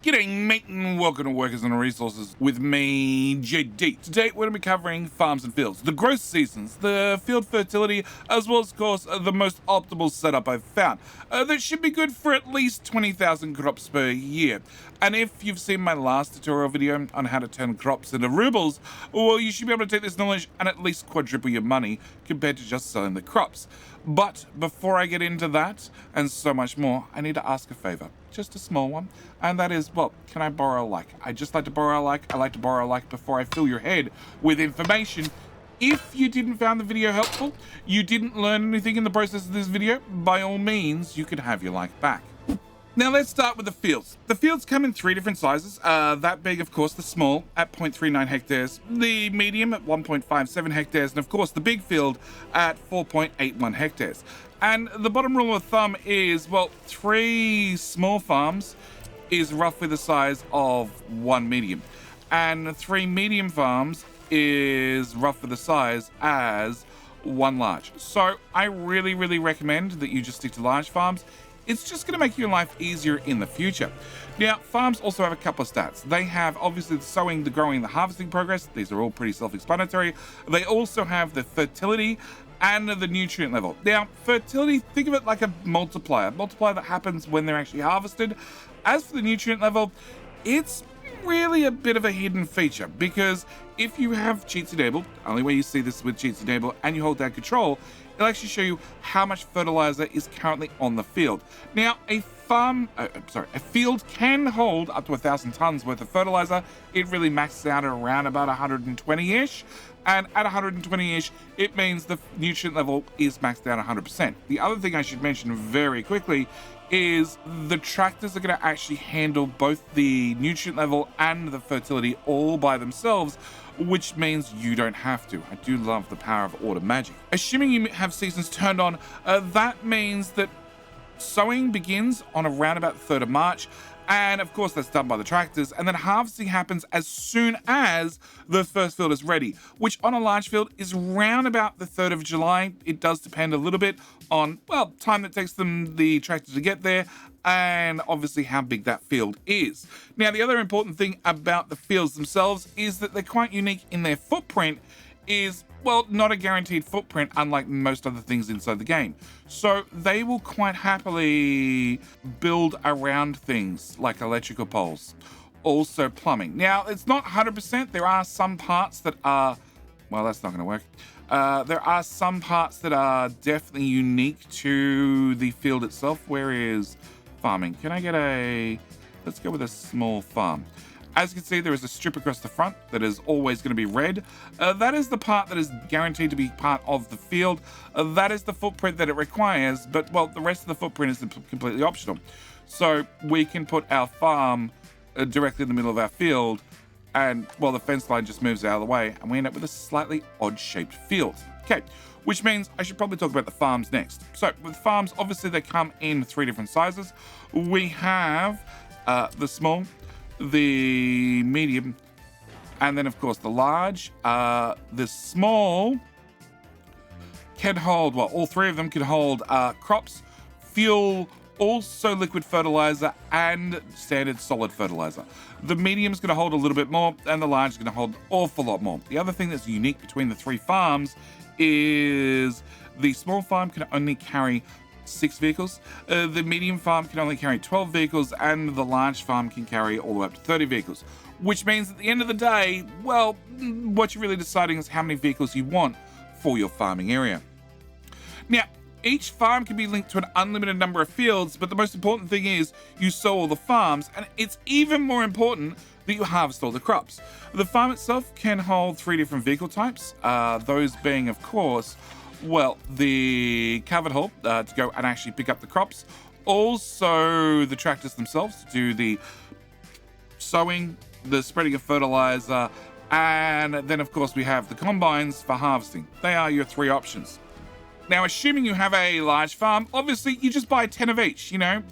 G'day mate and welcome to Workers and Resources with me, JD. Today we're going to be covering farms and fields, the growth seasons, the field fertility, as well as of course the most optimal setup I've found. That should be good for at least 20,000 crops per year. And if you've seen my last tutorial video on how to turn crops into rubles, well, you should be able to take this knowledge and at least quadruple your money compared to just selling the crops. But before I get into that and so much more, I need to ask a favor, just a small one, and that is, well, can I borrow a like? I just like to borrow a like. I like to borrow a like before I fill your head with information. If you didn't find the video helpful, you didn't learn anything in the process of this video, by all means, you can have your like back. Now let's start with the fields. The fields come in three different sizes. That big, of course, the small at 0.39 hectares, the medium at 1.57 hectares, and of course the big field at 4.81 hectares. And the bottom rule of thumb is, well, 3 small farms is roughly the size of 1 medium. And 3 medium farms is roughly the size as 1 large. So I really recommend that you just stick to large farms. It's just going to make your life easier in the future. Now, farms also have a couple of stats. They have obviously the sowing, the growing, the harvesting progress. These are all pretty self-explanatory. They also have the fertility and the nutrient level. Now, fertility, think of it like a multiplier that happens when they're actually harvested. As for the nutrient level, it's really a bit of a hidden feature, because if you have cheats enabled, only way you see this with cheats enabled, and you hold down control, it'll actually show you how much fertilizer is currently on the field. Now, a field can hold up to 1,000 tons worth of fertilizer. It really maxes out at around about 120-ish. And at 120-ish, it means the nutrient level is maxed out 100%. The other thing I should mention very quickly is the tractors are going to actually handle both the nutrient level and the fertility all by themselves, which means you don't have to. I do love the power of auto magic. Assuming you have seasons turned on, that means that sowing begins on around about the 3rd of March. And of course, that's done by the tractors. And then harvesting happens as soon as the first field is ready, which on a large field is round about the 3rd of July. It does depend a little bit on, well, time that takes the tractor to get there, and obviously how big that field is. Now, the other important thing about the fields themselves is that they're quite unique in their footprint. Is, well, not a guaranteed footprint, unlike most other things inside the game. So they will quite happily build around things like electrical poles, also plumbing. Now, it's not 100%. There are some parts that are, well, that's not going to work. There are some parts that are definitely unique to the field itself. Where is farming? Can I get let's go with a small farm. As you can see, there is a strip across the front that is always going to be red. That is the part that is guaranteed to be part of the field. That is the footprint that it requires, but, well, the rest of the footprint is completely optional. So we can put our farm directly in the middle of our field, and, well, the fence line just moves out of the way, and we end up with a slightly odd-shaped field. Okay, which means I should probably talk about the farms next. So with farms, obviously they come in 3 different sizes. We have the small, the medium, and then of course the large. The small can hold, well, all 3 of them can hold crops, fuel, also liquid fertilizer, and standard solid fertilizer. The medium is going to hold a little bit more, and the large is going to hold an awful lot more. The other thing that's unique between the 3 farms is the small farm can only carry 6 vehicles, the medium farm can only carry 12 vehicles, and the large farm can carry all the way up to 30 vehicles, which means at the end of the day, well, what you're really deciding is how many vehicles you want for your farming area. Now, each farm can be linked to an unlimited number of fields, but the most important thing is you sow all the farms, and it's even more important that you harvest all the crops. The farm itself can hold 3 different vehicle types, those being, of course, well, the covered haul to go and actually pick up the crops. Also, the tractors themselves to do the sowing, the spreading of fertilizer, and then, of course, we have the combines for harvesting. They are your 3 options. Now, assuming you have a large farm, obviously, you just buy 10 of each, 10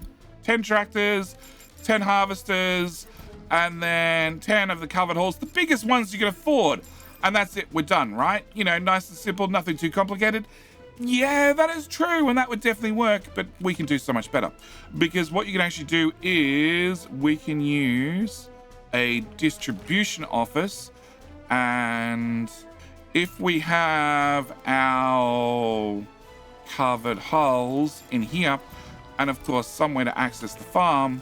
tractors, 10 harvesters, and then 10 of the covered hauls, the biggest ones you can afford. And that's it, we're done, right? Nice and simple, nothing too complicated. Yeah, that is true, and that would definitely work, but we can do so much better. Because what you can actually do is we can use a distribution office, and if we have our covered hulls in here, and of course somewhere to access the farm,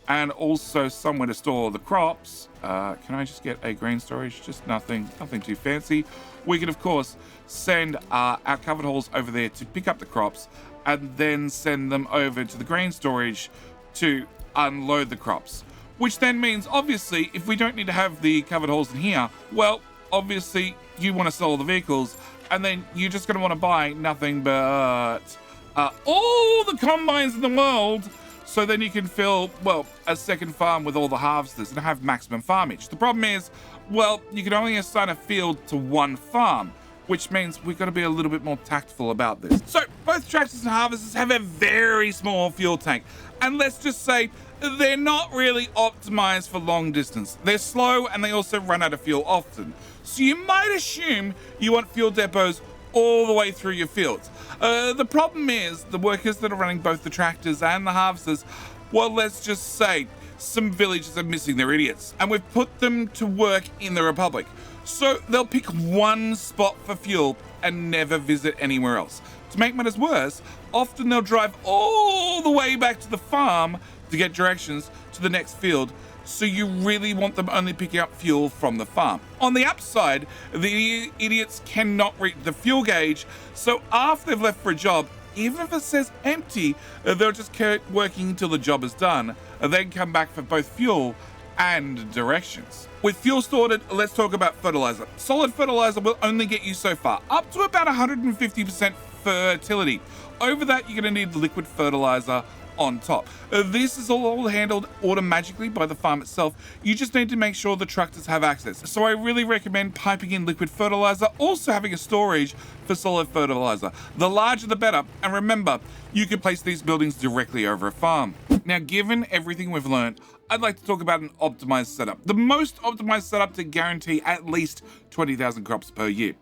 and also somewhere to store the crops. Can I just get a grain storage? Just nothing too fancy. We can of course send our covered hulls over there to pick up the crops, and then send them over to the grain storage to unload the crops. Which then means, obviously, if we don't need to have the covered hulls in here, well, obviously you want to sell all the vehicles, and then you're just going to want to buy nothing but all the combines in the world, so then you can fill, well, a second farm with all the harvesters and have maximum farmage. The problem is, well, you can only assign a field to one farm, which means we've got to be a little bit more tactful about this. So both tractors and harvesters have a very small fuel tank, and let's just say they're not really optimized for long distance. They're slow, and they also run out of fuel often. So you might assume you want fuel depots all the way through your fields. The problem is the workers that are running both the tractors and the harvesters, well, let's just say some villages are missing their idiots, and we've put them to work in the Republic. So they'll pick one spot for fuel and never visit anywhere else. To make matters worse, often they'll drive all the way back to the farm to get directions to the next field, so you really want them only picking up fuel from the farm. On the upside, the idiots cannot read the fuel gauge, so after they've left for a job, even if it says empty, they'll just keep working until the job is done, and then come back for both fuel and directions. With fuel sorted, let's talk about fertilizer. Solid fertilizer will only get you so far, up to about 150% fertility. Over that, you're going to need liquid fertilizer on top. This is all handled automatically by the farm itself. You just need to make sure the tractors have access. So I really recommend piping in liquid fertilizer, also having a storage for solid fertilizer. The larger the better, and remember, you can place these buildings directly over a farm. Now, given everything we've learned, I'd like to talk about an optimized setup. The most optimized setup to guarantee at least 20,000 crops per year.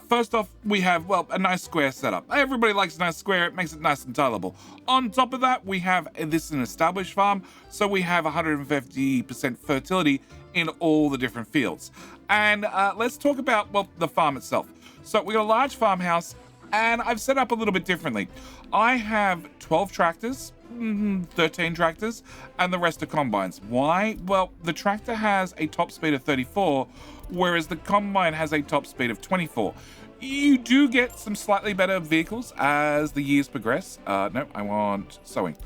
First off, we have, well, a nice square setup. Everybody likes a nice square, it makes it nice and tileable. On top of that, we have this an established farm, so we have 150% fertility in all the different fields. And let's talk about, well, the farm itself. So we got a large farmhouse, and I've set up a little bit differently. I have 12 tractors, 13 tractors, and the rest are combines. Why? Well, the tractor has a top speed of 34, whereas the combine has a top speed of 24. You do get some slightly better vehicles as the years progress. No, I want sowing.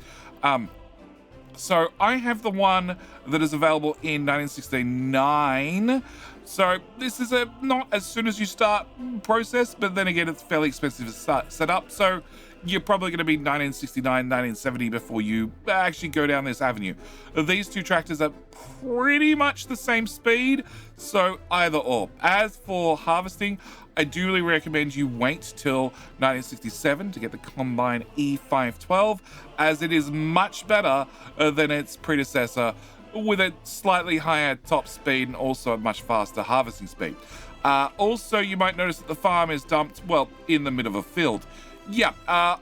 So I have the one that is available in 1969. So this is a not as soon as you start process, but then again, it's fairly expensive to start set up. So you're probably going to be 1969, 1970 before you actually go down this avenue. These two tractors are pretty much the same speed, so either or. As for harvesting, I do really recommend you wait till 1967 to get the Combine E512, as it is much better than its predecessor, with a slightly higher top speed and also a much faster harvesting speed. Also, you might notice that the farm is dumped, well, in the middle of a field. Yeah,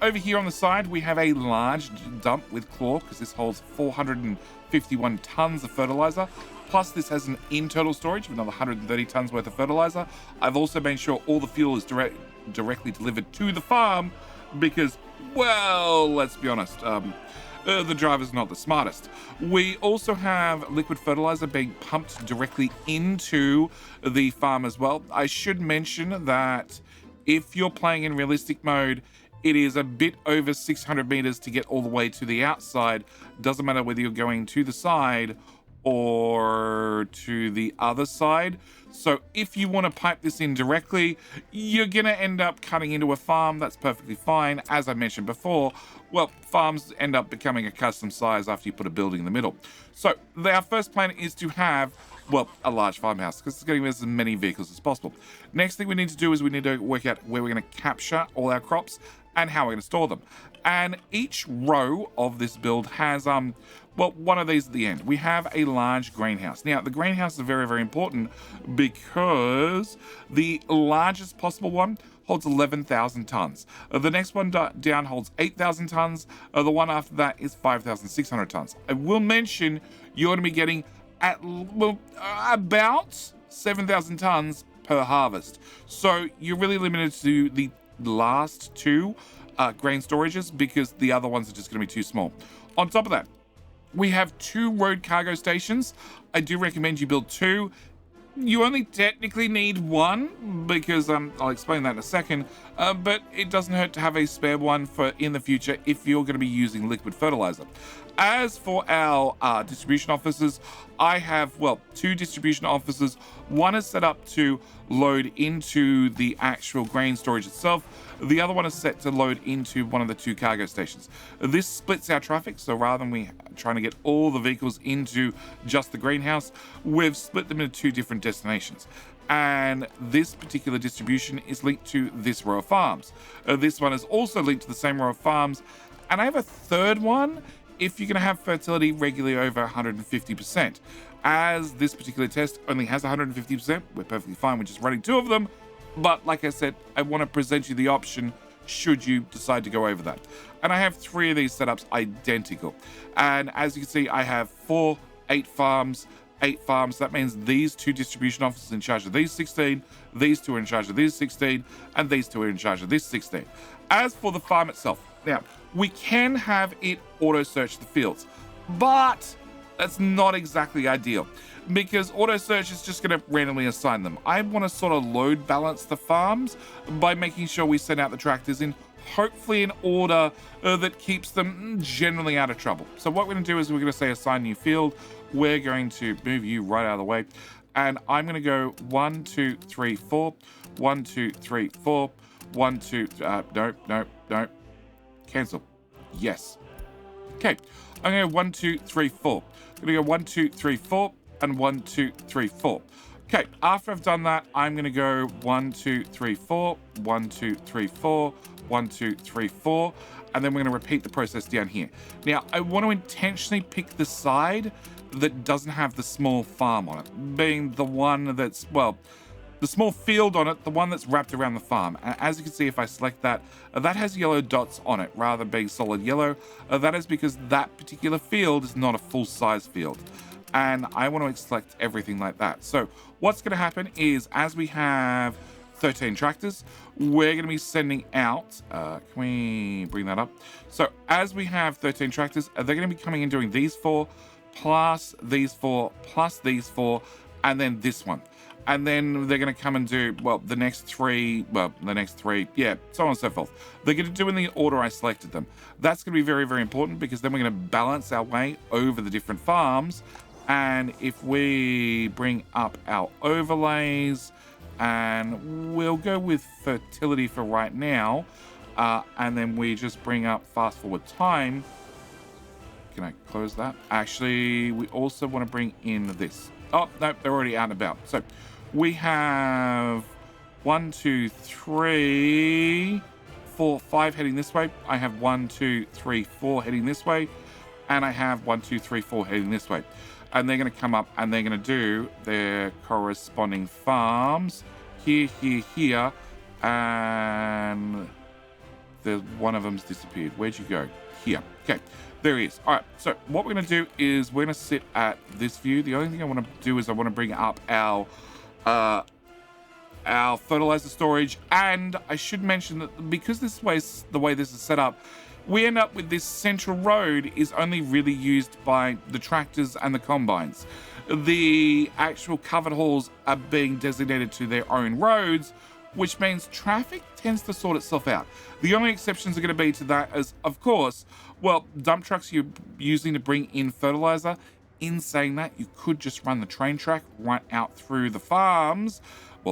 over here on the side, we have a large dump with claw, because this holds 451 tons of fertilizer. Plus, this has an internal storage of another 130 tons worth of fertilizer. I've also made sure all the fuel is directly delivered to the farm, because, well, let's be honest, the driver's not the smartest. We also have liquid fertilizer being pumped directly into the farm as well. I should mention that if you're playing in realistic mode, it is a bit over 600 meters to get all the way to the outside. Doesn't matter whether you're going to the side or to the other side. So if you want to pipe this in directly, you're going to end up cutting into a farm. That's perfectly fine. As I mentioned before, well, farms end up becoming a custom size after you put a building in the middle. So our first plan is to have, well, a large farmhouse, because it's getting as many vehicles as possible. Next thing we need to do is we need to work out where we're going to capture all our crops and how we're going to store them. And each row of this build has, well, one of these at the end. We have a large greenhouse. Now, the greenhouse is very, very important because the largest possible one holds 11,000 tons. The next one down holds 8,000 tons. The one after that is 5,600 tons. I will mention you're going to be getting about 7,000 tons per harvest. So you're really limited to the last two grain storages because the other ones are just going to be too small. On top of that, we have 2 road cargo stations. I do recommend you build 2. You only technically need 1 because I'll explain that in a second, but it doesn't hurt to have a spare one for in the future if you're going to be using liquid fertilizer. As for our distribution offices, I have, 2 distribution offices. One is set up to load into the actual grain storage itself. The other one is set to load into one of the 2 cargo stations. This splits our traffic, so rather than we trying to get all the vehicles into just the greenhouse, we've split them into 2 different destinations. And this particular distribution is linked to this row of farms. This one is also linked to the same row of farms. And I have a third one if you're going to have fertility regularly over 150%. As this particular test only has 150%, we're perfectly fine with just running 2 of them. But like I said, I want to present you the option should you decide to go over that. And I have 3 of these setups identical. And as you can see, I have 8 farms. That means these 2 distribution officers in charge of these 16, these 2 are in charge of these 16, and these 2 are in charge of this 16. As for the farm itself, now, we can have it auto search the fields, but that's not exactly ideal because auto search is just going to randomly assign them. I want to sort of load balance the farms by making sure we send out the tractors in hopefully in order that keeps them generally out of trouble. So what we're going to do is we're going to say assign new field. We're going to move you right out of the way, and I'm going to go 1, 2, 3, 4, 1, 2, 3, 4, 1, 2, no. Cancel. Yes. Okay. I'm going to go 1, 2, 3, 4. I'm going to go 1, 2, 3, 4, and 1, 2, 3, 4. Okay. After I've done that, I'm going to go 1, 2, 3, 4, 1, 2, 3, 4, 1, 2, 3, 4, and then we're going to repeat the process down here. Now, I want to intentionally pick the side that doesn't have the small farm on it, being the one that's, the small field on it, the one that's wrapped around the farm. And as you can see, if I select that, that has yellow dots on it rather than being solid yellow. That is because that particular field is not a full-size field. And I want to select everything like that. So what's going to happen is as we have 13 tractors, we're going to be sending out, can we bring that up? So as we have 13 tractors, they're going to be coming in doing these 4, plus these 4, plus these 4, and then this one. And then they're going to come and do, the next 3, yeah, so on and so forth. They're going to do in the order I selected them. That's going to be very, very important because then we're going to balance our way over the different farms. And if we bring up our overlays, and we'll go with fertility for right now, and then we just bring up fast forward time. Can I close that? Actually, we also want to bring in this. Oh, no, they're already out and about. So we have 1, 2, 3, 4, 5 heading this way. I have 1, 2, 3, 4 heading this way. And I have 1, 2, 3, 4 heading this way. And they're going to come up and they're going to do their corresponding farms here. And one of them's disappeared. Where'd you go? Here. Okay. There he is. All right, so what we're going to do is we're going to sit at this view. The only thing I want to do is I want to bring up our fertilizer storage. And I should mention that because the way this is set up, we end up with this central road is only really used by the tractors and the combines. The actual covered halls are being designated to their own roads, which means traffic tends to sort itself out. The only exceptions are going to be to that is, of course, dump trucks you're using to bring in fertilizer. In saying that, you could just run the train track right out through the farms,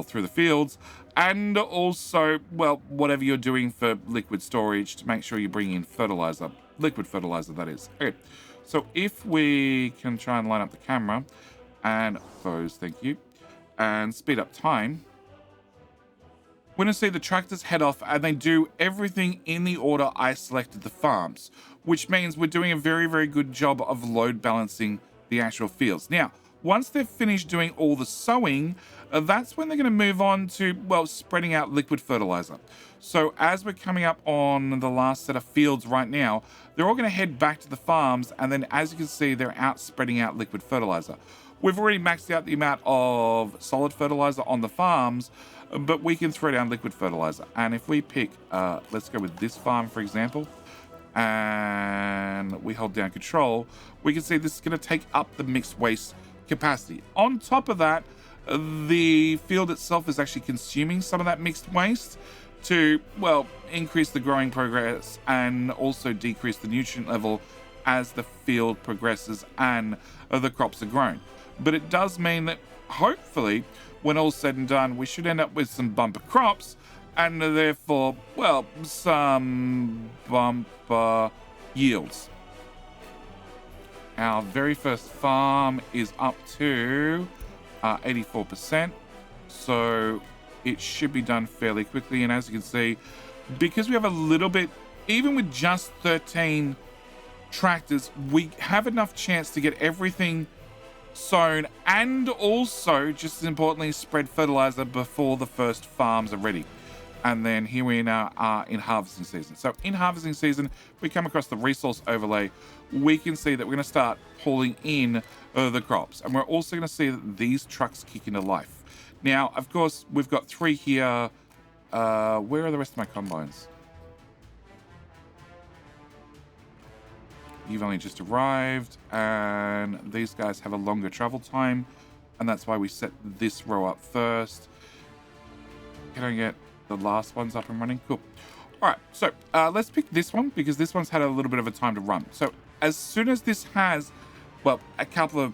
through the fields, and also, whatever you're doing for liquid storage to make sure you bring in fertilizer, liquid fertilizer, that is. Okay, so if we can try and line up the camera and close, thank you, and speed up time, we're going to see the tractors head off and they do everything in the order I selected the farms, which means we're doing a very, very good job of load balancing the actual fields. Now, Once they've finished doing all the sowing, that's when they're going to move on to, well, spreading out liquid fertilizer. So as we're coming up on the last set of fields right now, they're all going to head back to the farms, and then as you can see, they're out spreading out liquid fertilizer. We've already maxed out the amount of solid fertilizer on the farms, but we can throw down liquid fertilizer. And if we pick, let's go with this farm, for example, and we hold down control, we can see this is going to take up the mixed waste capacity. On top of that, the field itself is actually consuming some of that mixed waste to, well, increase the growing progress and also decrease the nutrient level as the field progresses and the crops are grown. But it does mean that hopefully, when all's said and done, we should end up with some bumper crops and therefore, well, some bumper yields. Our very first farm is up to 84%, so it should be done fairly quickly. And as you can see, because we have a little bit, even with just 13 tractors, we have enough chance to get everything sown and also, just as importantly, spread fertilizer before the first farms are ready. And then here we now are in harvesting season. So in harvesting season, if we come across the resource overlay, we can see that we're going to start pulling in the crops. And we're also going to see that these trucks kick into life. Now, of course, we've got 3 here. Where are the rest of my combines? You've only just arrived, and these guys have a longer travel time, and that's why we set this row up first. Can I get the last ones up and running? Cool. All right, so let's pick this one because this one's had a little bit of a time to run. So as soon as this has, well, a couple of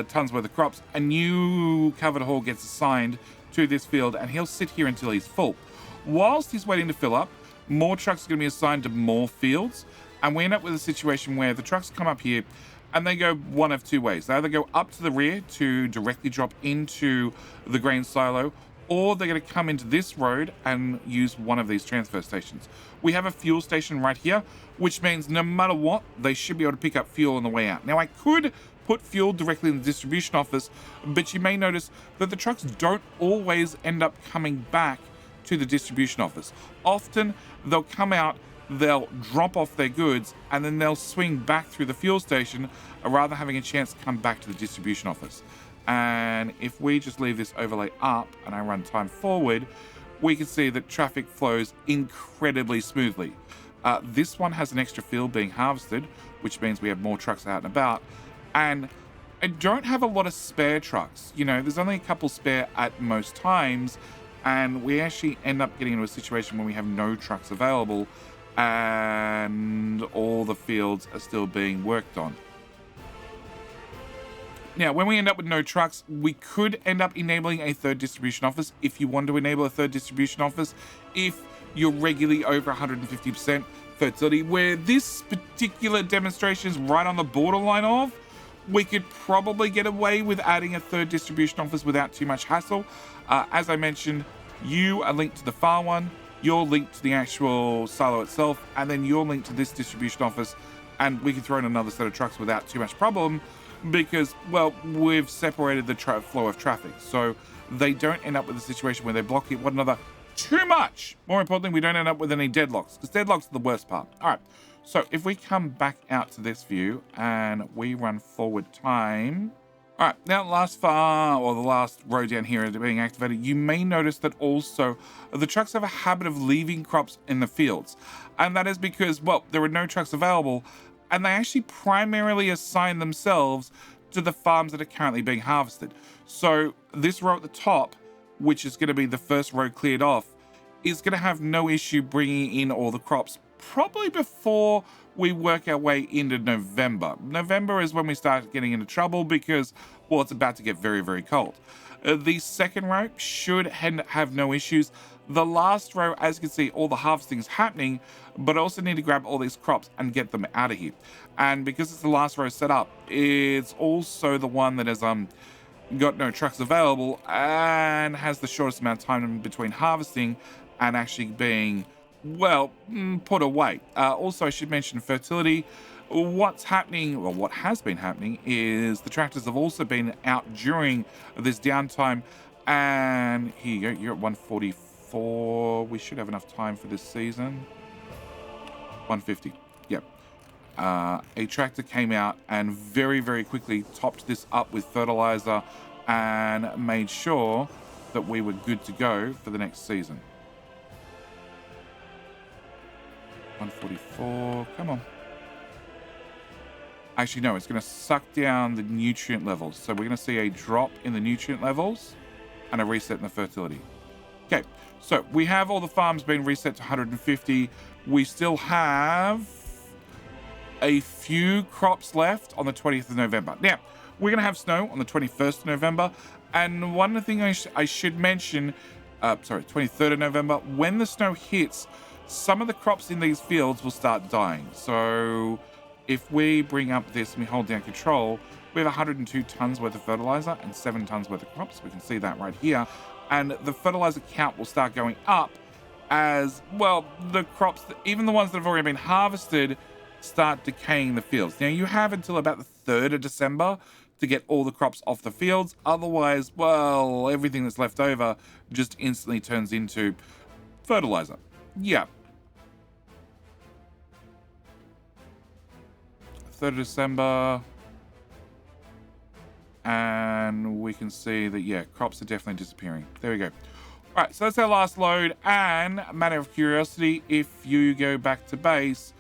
tons worth of crops, a new covered haul gets assigned to this field, and he'll sit here until he's full. Whilst he's waiting to fill up, more trucks are going to be assigned to more fields, and we end up with a situation where the trucks come up here and they go one of 2 ways. They either go up to the rear to directly drop into the grain silo, or they're going to come into this road and use one of these transfer stations. We have a fuel station right here, which means no matter what, they should be able to pick up fuel on the way out. Now, I could put fuel directly in the distribution office, but you may notice that the trucks don't always end up coming back to the distribution office. Often, they'll come out, they'll drop off their goods, and then they'll swing back through the fuel station rather than having a chance to come back to the distribution office. And if we just leave this overlay up and I run time forward, we can see that traffic flows incredibly smoothly. This one has an extra field being harvested, which means we have more trucks out and about. And I don't have a lot of spare trucks. You know, there's only a couple spare at most times, and we actually end up getting into a situation where we have no trucks available and all the fields are still being worked on. Now, when we end up with no trucks, we could end up enabling a 3rd distribution office if you want to enable a 3rd distribution office if you're regularly over 150% fertility. Where this particular demonstration is right on the borderline of, we could probably get away with adding a 3rd distribution office without too much hassle. As I mentioned, you are linked to the far one, you're linked to the actual silo itself, and then you're linked to this distribution office, and we can throw in another set of trucks without too much problem because, well, we've separated the flow of traffic. So they don't end up with a situation where they're blocking one another too much. More importantly, we don't end up with any deadlocks, because deadlocks are the worst part. All right, so if we come back out to this view and we run forward time. All right, now the last row down here is being activated. You may notice that also the trucks have a habit of leaving crops in the fields. And that is because, well, there are no trucks available, and they actually primarily assign themselves to the farms that are currently being harvested. So this row at the top, which is going to be the first row cleared off, is going to have no issue bringing in all the crops, probably before we work our way into November. November is when we start getting into trouble because, well, it's about to get very, very cold. The second row should have no issues. The last row, as you can see, all the harvesting is happening, but I also need to grab all these crops and get them out of here. And because it's the last row set up, it's also the one that has got no trucks available and has the shortest amount of time between harvesting and actually being, well, put away. Also, I should mention fertility. What's happening, well, what has been happening is the tractors have also been out during this downtime. And here you go, you're at 144. We should have enough time for this season. 150, yep. A tractor came out and very, very quickly topped this up with fertilizer and made sure that we were good to go for the next season. 144, come on. Actually, no, it's going to suck down the nutrient levels. So we're going to see a drop in the nutrient levels and a reset in the fertility. Okay, so we have all the farms being reset to 150. We still have a few crops left on the 20th of November. Now, we're going to have snow on the 21st of November. And one thing I should mention, 23rd of November, when the snow hits, some of the crops in these fields will start dying. So if we bring up this and we hold down control, we have 102 tons worth of fertilizer and 7 tons worth of crops. We can see that right here. And the fertilizer count will start going up as, well, the crops, even the ones that have already been harvested, start decaying the fields. Now, you have until about the 3rd of December to get all the crops off the fields. Otherwise, well, everything that's left over just instantly turns into fertilizer. Yeah. 3rd of December. And we can see that, yeah, crops are definitely disappearing. There we go. All right, so that's our last load. And matter of curiosity, if you go back to base,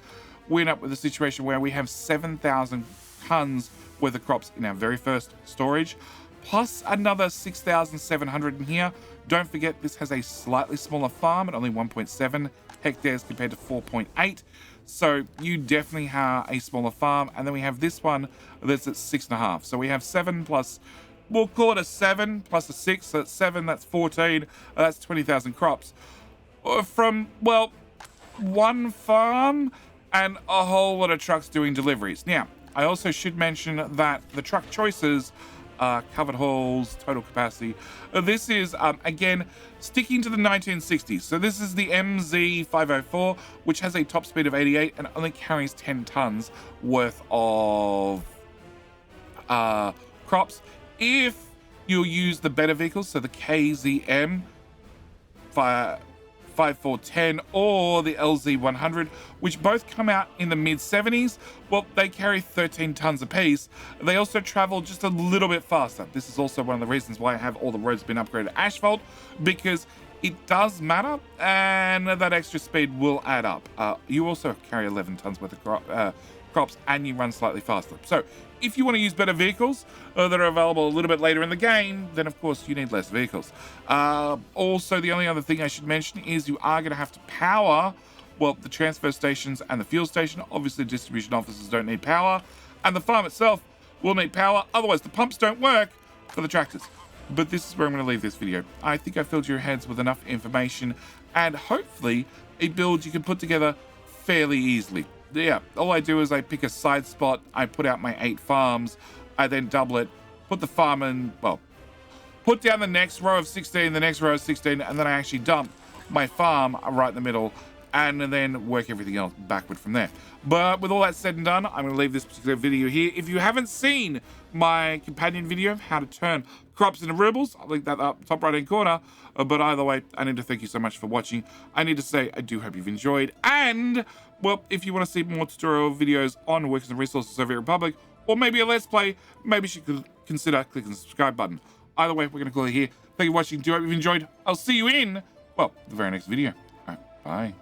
we end up with a situation where we have 7,000 tons worth of crops in our very first storage, plus another 6,700 in here. Don't forget, this has a slightly smaller farm at only 1.7 hectares compared to 4.8. So you definitely have a smaller farm. And then we have this one that's at 6.5. So we have 7 plus, we'll call it a 7 plus a 6. So that's 7, that's 14. That's 20,000 crops from, well, one farm and a whole lot of trucks doing deliveries. Now, I also should mention that the truck choices are covered hauls, total capacity. This is, again, sticking to the 1960s. So this is the MZ504, which has a top speed of 88 and only carries 10 tons worth of crops. If you use the better vehicles, so the KZM 5410 or the LZ100, which both come out in the mid-70s, well, they carry 13 tons apiece. They also travel just a little bit faster. This is also one of the reasons why I have all the roads been upgraded to asphalt, because it does matter, and that extra speed will add up. You also carry 11 tons worth of crops, and you run slightly faster. So if you want to use better vehicles that are available a little bit later in the game, then of course you need less vehicles. Also, the only other thing I should mention is you are going to have to power, well, the transfer stations and the fuel station. Obviously, distribution offices don't need power, and the farm itself will need power. Otherwise, the pumps don't work for the tractors. But this is where I'm going to leave this video. I think I filled your heads with enough information and hopefully a build you can put together fairly easily. Yeah, all I do is I pick a side spot, I put out my 8 farms, I then double it, put the farm in, well, put down the next row of 16, the next row of 16, and then I actually dump my farm right in the middle, and then work everything else backward from there. But with all that said and done, I'm going to leave this particular video here. If you haven't seen my companion video of how to turn crops into rubles, I'll link that up top right hand corner. But either way, I need to thank you so much for watching. I need to say I do hope you've enjoyed. And, well, if you want to see more tutorial videos on Workers and Resources Soviet Republic, or maybe a Let's Play, maybe you should consider clicking the subscribe button. Either way, we're going to call it here. Thank you for watching. Do hope you've enjoyed. I'll see you in, well, the very next video. All right, bye.